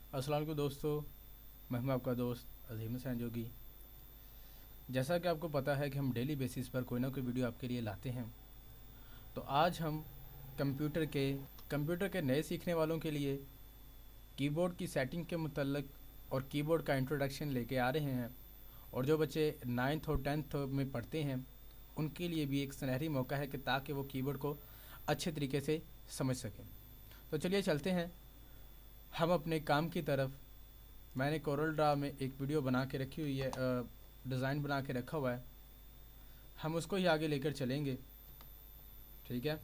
अस्सलाम वालेकुम दोस्तों, मैं हूं आपका दोस्त अजीम हुसैन जोगी। जैसा कि आपको पता है कि हम डेली बेसिस पर कोई ना कोई वीडियो आपके लिए लाते हैं। तो आज हम कंप्यूटर के कंप्यूटर के नए सीखने वालों के लिए कीबोर्ड की सेटिंग के मुतल्लिक और कीबोर्ड का इंट्रोडक्शन लेके आ रहे हैं। और जो बच्चे 9th और 10th में पढ़ते हैं उनके लिए भी एक सुनहरी मौका है कि ताकि वो कीबोर्ड को अच्छे तरीके से समझ सकें। तो चलिए चलते हैं हम अपने काम की तरफ। मैंने कोरल ड्रा में एक वीडियो बना के रखी हुई है, डिज़ाइन बना के रखा हुआ है। हम उसको ही आगे लेकर चलेंगे। ठीक है,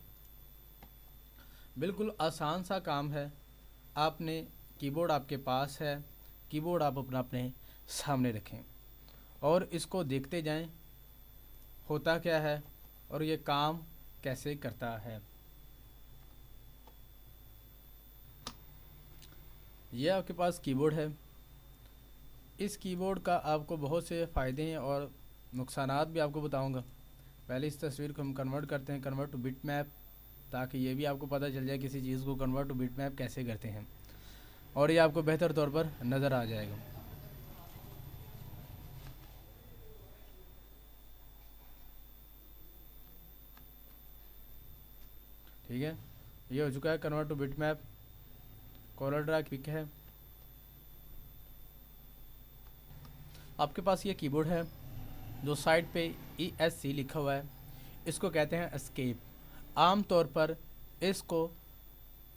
बिल्कुल आसान सा काम है। आपने कीबोर्ड आपके पास है, कीबोर्ड आप अपना अपने सामने रखें और इसको देखते जाएं होता क्या है और ये काम कैसे करता है। ये आपके पास कीबोर्ड है। इस कीबोर्ड का आपको बहुत से फ़ायदे हैं और नुकसानात भी आपको बताऊंगा। पहले इस तस्वीर को हम कन्वर्ट करते हैं, कन्वर्ट टू बिट मैप, ताकि ये भी आपको पता चल जाए किसी चीज़ को कन्वर्ट टू बिट मैप कैसे करते हैं और ये आपको बेहतर तौर पर नज़र आ जाएगा। ठीक है, ये हो चुका है convert two bit map. Corel Draw quick है। आपके पास ये कीबोर्ड है जो साइड पे ESC लिखा हुआ है, इसको कहते हैं एस्केप। आम तौर पर इसको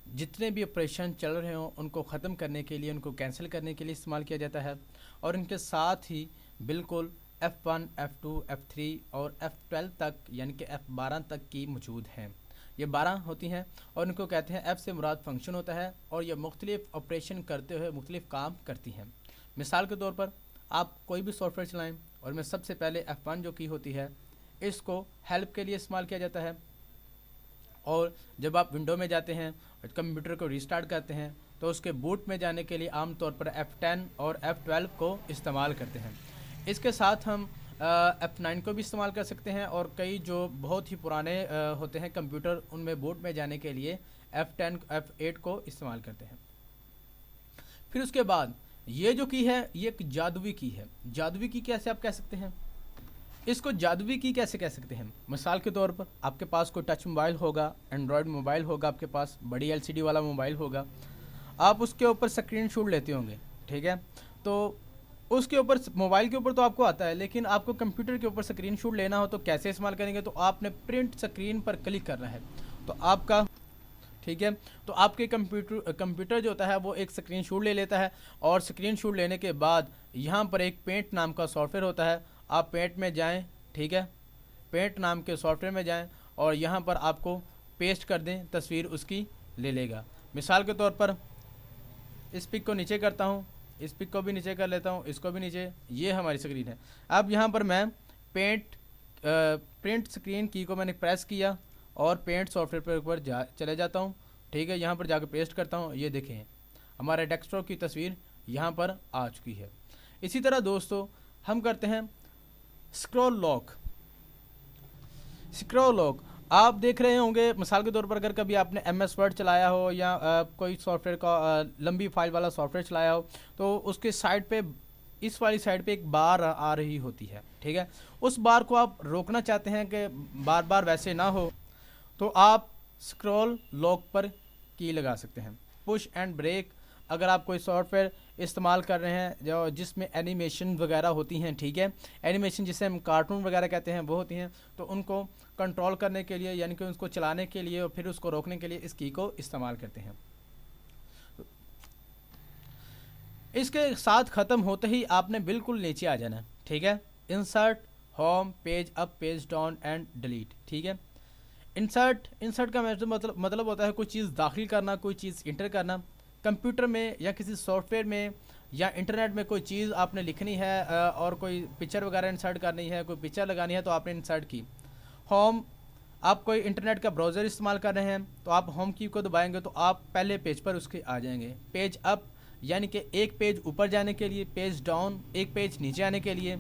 जितने भी ऑपरेशन चल रहे हों उनको ख़त्म करने के लिए, उनको कैंसिल करने के लिए इस्तेमाल किया जाता है। और इनके साथ ही बिल्कुल F1, F2, F3 और F12 तक यानी कि F12 तक की मौजूद हैं। ये 12 होती हैं और इनको कहते हैं, F से मुराद फंक्शन होता है और ये मुख्तलिफ ऑपरेशन करते हुए मुख्तलिफ काम करती हैं। मिसाल के तौर पर आप कोई भी सॉफ्टवेयर चलाएं और में सबसे पहले F1 जो की होती है इसको हेल्प के लिए इस्तेमाल किया जाता है। और जब आप विंडो में जाते हैं और कंप्यूटर को रीस्टार्ट करते हैं तो उसके बूट में जाने के लिए आमतौर पर F10 और F12 को इस्तेमाल करते हैं। इसके साथ हम F9 को भी इस्तेमाल कर सकते हैं और कई जो बहुत ही पुराने होते हैं कंप्यूटर उनमें बूट में जाने के लिए F10 F8 को इस्तेमाल करते हैं। फिर उसके बाद ये जो की है ये एक जादुई की है। जादुई की कैसे आप कह सकते हैं, इसको जादुई की कैसे कह सकते हैं। मिसाल के तौर पर आपके पास कोई टच मोबाइल होगा, एंड्रॉयड मोबाइल होगा, आपके पास बड़ी LCD वाला मोबाइल होगा, आप उसके ऊपर स्क्रीन शॉट लेते होंगे। ठीक है, तो उसके ऊपर मोबाइल के ऊपर तो आपको आता है, लेकिन आपको कंप्यूटर के ऊपर स्क्रीन शॉट लेना हो तो कैसे इस्तेमाल करेंगे, तो आपने प्रिंट स्क्रीन पर क्लिक करना है तो आपका, ठीक है, तो आपके कंप्यूटर जो होता है वो एक स्क्रीनशॉट ले लेता है और स्क्रीनशॉट लेने के बाद यहाँ पर एक पेंट नाम का सॉफ्टवेयर होता है, आप पेंट में जाएं। ठीक है, पेंट नाम के सॉफ्टवेयर में जाएं और यहाँ पर आपको पेस्ट कर दें, तस्वीर उसकी ले लेगा। मिसाल के तौर पर इस पिक को नीचे करता हूँ, इस पिक को भी नीचे कर लेता हूँ, इसको भी नीचे, ये हमारी स्क्रीन है। अब यहाँ पर मैं प्रिंट स्क्रीन की को मैंने प्रेस किया और पेंट सॉफ्टवेयर पर ऊपर चले जाता हूँ। ठीक है, यहाँ पर जाकर पेस्ट करता हूँ, ये देखें हमारे डेस्कटॉप की तस्वीर यहाँ पर आ चुकी है। इसी तरह दोस्तों हम करते हैं स्क्रॉल लॉक। स्क्रॉल लॉक आप देख रहे होंगे, मिसाल के तौर पर अगर कभी आपने MS वर्ड चलाया हो या कोई सॉफ्टवेयर का लंबी फाइल वाला सॉफ्टवेयर चलाया हो तो उसके साइड पे, इस वाली साइड पे एक बार आ रही होती है। ठीक है, उस बार को आप रोकना चाहते हैं कि बार बार वैसे ना हो तो आप स्क्रॉल लॉक पर की लगा सकते हैं। पुश एंड ब्रेक, अगर आप कोई सॉफ्टवेयर इस्तेमाल कर रहे हैं जो जिसमें एनिमेशन वगैरह होती हैं, ठीक है, एनिमेशन जिसे हम कार्टून वगैरह कहते हैं वो होती हैं, तो उनको कंट्रोल करने के लिए यानी कि उसको चलाने के लिए और फिर उसको रोकने के लिए इस की को इस्तेमाल करते हैं। इसके साथ ख़त्म होते ही आपने बिल्कुल नीचे आ जाना है। ठीक है, insert, home, page up, page down and delete. ठीक है, इंसर्ट का मतलब होता है कोई चीज़ दाखिल करना, कोई चीज़ इंटर करना। कंप्यूटर में या किसी सॉफ्टवेयर में या इंटरनेट में कोई चीज़ आपने लिखनी है और कोई पिक्चर वगैरह इंसर्ट करनी है, कोई पिक्चर लगानी है तो आपने इंसर्ट की। होम, आप कोई इंटरनेट का ब्राउज़र इस्तेमाल कर रहे हैं तो आप होम की को दबाएंगे तो आप पहले पेज पर उसके आ जाएंगे। पेज अप यानी कि एक पेज ऊपर जाने के लिए, पेज डाउन एक पेज नीचे आने के लिए।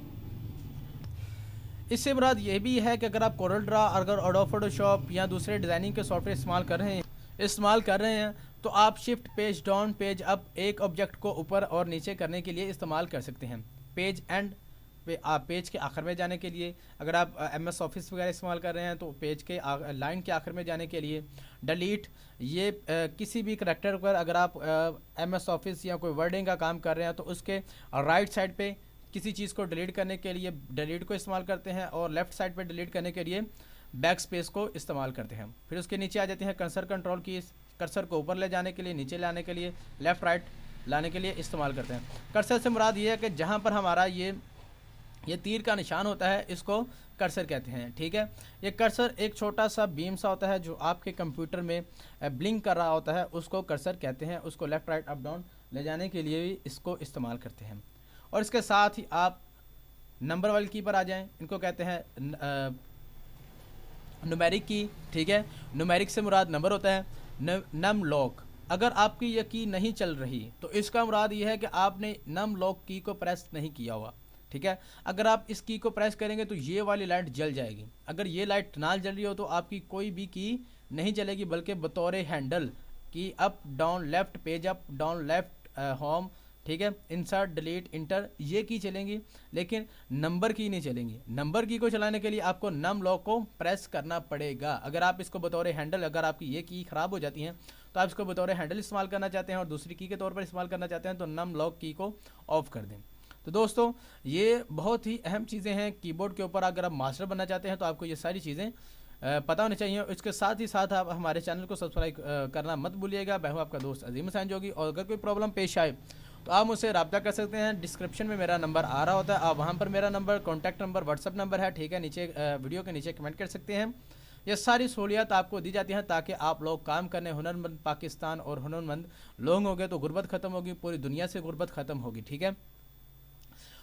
इससे मुराद ये भी है कि अगर आप कोरल ड्रा, अगर एडोब फोटोशॉप या दूसरे डिज़ाइनिंग के सॉफ्टवेयर इस्तेमाल कर रहे हैं तो आप shift page down page up एक ऑब्जेक्ट को ऊपर और नीचे करने के लिए इस्तेमाल कर सकते हैं। पेज एंड आप पेज के आखिर में जाने के लिए, अगर आप MS ऑफिस वगैरह इस्तेमाल कर रहे हैं तो पेज के लाइन के आखिर में जाने के लिए। डिलीट, ये किसी भी करैक्टर पर अगर आप MS ऑफिस या कोई वर्डिंग का काम कर रहे हैं तो उसके राइट साइड पे किसी चीज़ को डिलीट करने के लिए डिलीट को इस्तेमाल करते हैं, और लेफ़्ट साइड पे डिलीट करने के लिए बैक स्पेस को इस्तेमाल करते हैं। फिर उसके नीचे आ जाते हैं कर्सर कंट्रोल की, कर्सर को ऊपर ले जाने के लिए, नीचे लाने के लिए, लेफ़्ट राइट लाने के लिए इस्तेमाल करते हैं। कर्सर से मुराद ये है कि जहाँ पर हमारा ये तीर का निशान होता है इसको कर्सर कहते हैं, ठीक है। ये कर्सर एक छोटा सा बीम सा होता है जो आपके कंप्यूटर में ब्लिंक कर रहा होता है, उसको कर्सर कहते हैं। उसको लेफ़्ट राइट अप डाउन ले जाने के लिए भी इसको इस्तेमाल करते हैं। और इसके साथ ही आप नंबर वाली की पर आ जाएं, इनको कहते हैं न्यूमेरिक की, ठीक है। न्यूमेरिक से मुराद नंबर होता है। नम लॉक, अगर आपकी ये की नहीं चल रही तो इसका मुराद ये है कि आपने नम लॉक की को प्रेस नहीं किया हुआ, ठीक है। अगर आप इस की को प्रेस करेंगे तो ये वाली लाइट जल जाएगी। अगर ये लाइट ना जल रही हो तो आपकी कोई भी की नहीं चलेगी, बल्कि बतौर हैंडल की up down left, page up down left, home, ठीक है, इंसर्ट, डिलीट, इंटर, ये की चलेंगी, लेकिन नंबर की नहीं चलेंगी। नंबर की को चलाने के लिए आपको नम लॉक को प्रेस करना पड़ेगा। अगर आप इसको बतौर हैंडल, अगर आपकी ये की ख़राब हो जाती है तो आप इसको बतौर हैंडल इस्तेमाल करना चाहते हैं और दूसरी की के तौर पर इस्तेमाल करना चाहते हैं तो नम लॉक की को ऑफ कर दें। तो दोस्तों ये बहुत ही अहम चीज़ें हैं कीबोर्ड के ऊपर। अगर आप मास्टर बनना चाहते हैं तो आपको ये सारी चीज़ें पता होनी चाहिए। इसके साथ ही साथ आप हमारे चैनल को सब्सक्राइब करना मत भूलिएगा। मैं हूँ आपका दोस्त अजीम हुसैन जोगी, और अगर कोई प्रॉब्लम पेश आए तो आप मुझसे रब्ता कर सकते हैं। डिस्क्रिप्शन में मेरा नंबर आ रहा होता है, आप वहाँ पर मेरा number, contact number, WhatsApp number है, ठीक है, नीचे वीडियो के नीचे कमेंट कर सकते हैं। ये सारी सहूलियत आपको दी जाती हैं ताकि आप लोग काम करने हुनरमंद पाकिस्तान और हुनरमंद लोग होंगे तो गुर्बत ख़त्म होगी, पूरी दुनिया से गुर्बत ख़त्म होगी, ठीक है।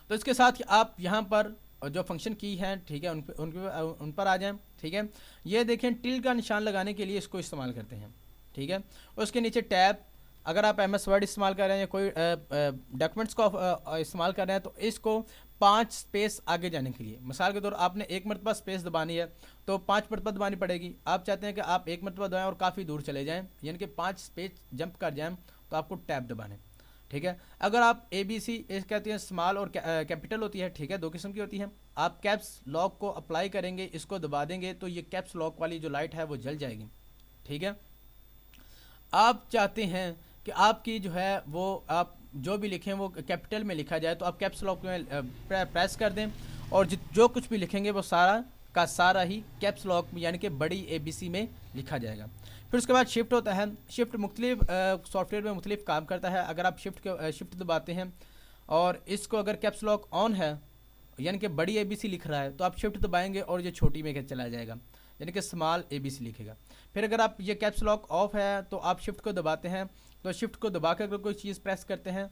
तो इसके साथ ही आप यहाँ पर जो फंक्शन की हैं, ठीक है, उन पर आ जाएं, ठीक है। ये देखें टिल का निशान लगाने के लिए इसको इस्तेमाल करते हैं, ठीक है। उसके नीचे टैब, अगर आप MS वर्ड इस्तेमाल कर रहे हैं या कोई डॉक्यूमेंट्स को इस्तेमाल कर रहे हैं तो इसको 5 स्पेस आगे जाने के लिए, मिसाल के तौर आपने एक मरतबा स्पेस दबानी है तो 5 मरतबा दबानी पड़ेगी। आप चाहते हैं कि आप एक मरतबा दबाएं और काफ़ी दूर चले जाएं, यानी कि 5 स्पेस जंप कर जाएं, तो आपको टैब दबाने, ठीक है। अगर आप ABC कहते हैं, स्मॉल और कैपिटल होती है, ठीक है, 2 किस्म की होती है। आप कैप्स लॉक को अप्लाई करेंगे, इसको दबा देंगे तो ये कैप्स लॉक वाली जो लाइट है वो जल जाएगी, ठीक है। आप चाहते हैं कि आपकी जो है वो आप जो भी लिखें वो कैपिटल में लिखा जाए, तो आप कैप्स लॉक में प्रेस कर दें और जो कुछ भी लिखेंगे वो सारा का सारा ही कैप्स लॉक यानी कि बड़ी ABC में लिखा जाएगा। फिर उसके बाद शिफ्ट होता है। शिफ्ट मुख्तलिफ सॉफ्टवेयर में मुख्तलिफ काम करता है। अगर आप शिफ्ट दबाते हैं और इसको अगर कैप्स लॉक ऑन है यानी कि बड़ी ABC लिख रहा है तो आप शिफ्ट दबाएंगे और ये छोटी में चला जाएगा, यानी कि स्मॉल ABC लिखेगा। फिर अगर आप ये कैप्स लॉक ऑफ है तो आप शिफ्ट को दबाते हैं, तो शिफ्ट को दबा कर अगर कोई चीज़ प्रेस करते हैं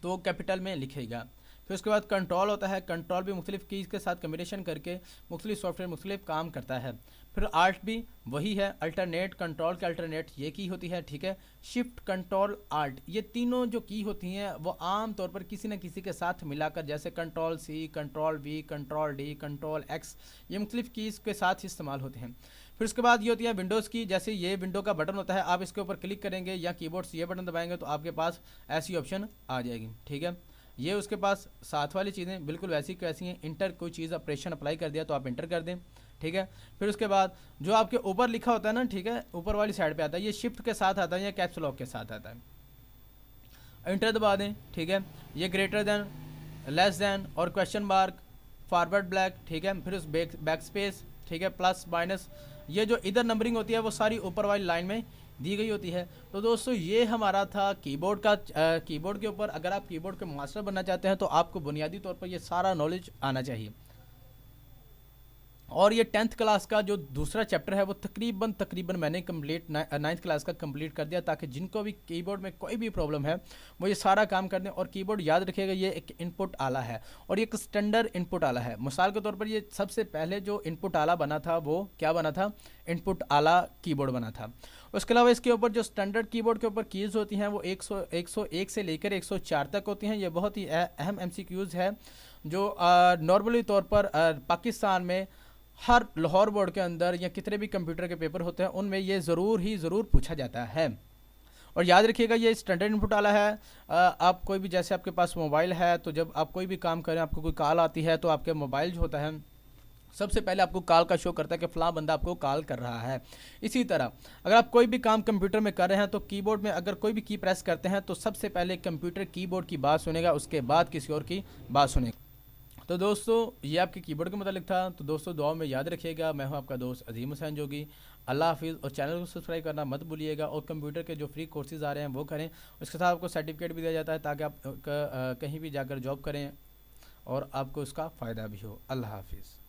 तो वो कैपिटल में लिखेगा। फिर उसके बाद कंट्रोल होता है। कंट्रोल भी मुख्तलिफ कीज़ के साथ कम्बिनेशन करके मुख्तलिफ सॉफ्टवेयर मुख्तलिफ काम करता है। फिर आल्ट भी वही है, अल्टरनेट, कंट्रोल के अल्टरनेट ये की होती है, ठीक है। शिफ्ट, कंट्रोल, आल्ट, ये तीनों जो की होती हैं वो आम तौर पर किसी न किसी के साथ मिलाकर, जैसे control C, control V, control D, control X, ये मुख्तलिफ कीज़ के साथ इस्तेमाल होते हैं। फिर उसके बाद ये होती है विंडोज़ की, जैसे ये विंडो का बटन होता है, आप इसके ऊपर क्लिक करेंगे या कीबोर्ड से ये बटन दबाएंगे तो आपके पास ऐसी ऑप्शन आ जाएगी, ठीक है। ये उसके पास साथ वाली चीज़ें बिल्कुल वैसी कैसी हैं। इंटर, कोई चीज़ ऑपरेशन अप्लाई कर दिया तो आप इंटर कर दें, ठीक है। फिर उसके बाद जो आपके ऊपर लिखा होता है ना, ठीक है, ऊपर वाली साइड पे आता है, ये शिफ्ट के साथ आता है या कैप्स लॉक के साथ आता है। इंटर दबा दें, ठीक है। ये ग्रेटर दैन, लेस दैन और क्वेश्चन मार्क, फॉरवर्ड ब्लैक, ठीक है। फिर उस बैक स्पेस, ठीक है, प्लस माइनस, ये जो इधर नंबरिंग होती है वो सारी ऊपर वाली लाइन में दी गई होती है। तो दोस्तों ये हमारा था कीबोर्ड का। कीबोर्ड के ऊपर अगर आप कीबोर्ड के मास्टर बनना चाहते हैं तो आपको बुनियादी तौर पर ये सारा नॉलेज आना चाहिए। और ये 10th क्लास का जो दूसरा चैप्टर है वो तकरीबन मैंने कंप्लीट 9th क्लास का कंप्लीट कर दिया, ताकि जिनको भी कीबोर्ड में कोई भी प्रॉब्लम है वो ये सारा काम कर दें। और कीबोर्ड याद रखिएगा ये एक इनपुट आला है और ये एक स्टैंडर्ड इनपुट आला है। मिसाल के तौर पर ये सबसे पहले जो इनपुट आला बना था वो क्या बना था, इनपुट आला कीबोर्ड बना था। उसके अलावा इसके ऊपर जो स्टैंडर्ड कीबोर्ड के ऊपर कीज़ होती हैं वो 101 से लेकर 104 तक होती हैं। ये बहुत ही अहम MCQs है जो नॉर्मली तौर पर पाकिस्तान में हर लाहौर बोर्ड के अंदर या कितने भी कंप्यूटर के पेपर होते हैं उनमें ये ज़रूर पूछा जाता है। और याद रखिएगा ये स्टैंडर्ड इनपुट वाला है। आप कोई भी, जैसे आपके पास मोबाइल है तो जब आप कोई भी काम करें, आपको कोई कॉल आती है तो आपके मोबाइल जो होता है सबसे पहले आपको कॉल का शो करता है कि फ़लाँ बंदा आपको कॉल कर रहा है। इसी तरह अगर आप कोई भी काम कंप्यूटर में कर रहे हैं तो कीबोर्ड में अगर कोई भी की प्रेस करते हैं तो सबसे पहले कंप्यूटर कीबोर्ड की बात सुनेगा, उसके बाद किसी और की बात सुनेगा। तो दोस्तों ये आपके कीबोर्ड के मतलब था। तो दोस्तों दुआ में याद रखिएगा। मैं हूं आपका दोस्त अजीम हुसैन जोगी। अल्लाह हाफिज़। और चैनल को सब्सक्राइब करना मत भूलिएगा। और कंप्यूटर के जो फ्री कोर्सेज आ रहे हैं वो करें। उसके साथ आपको सर्टिफिकेट भी दिया जाता है ताकि आप कहीं भी जाकर जॉब करें और आपको उसका फ़ायदा भी हो। अल्लाह हाफिज़।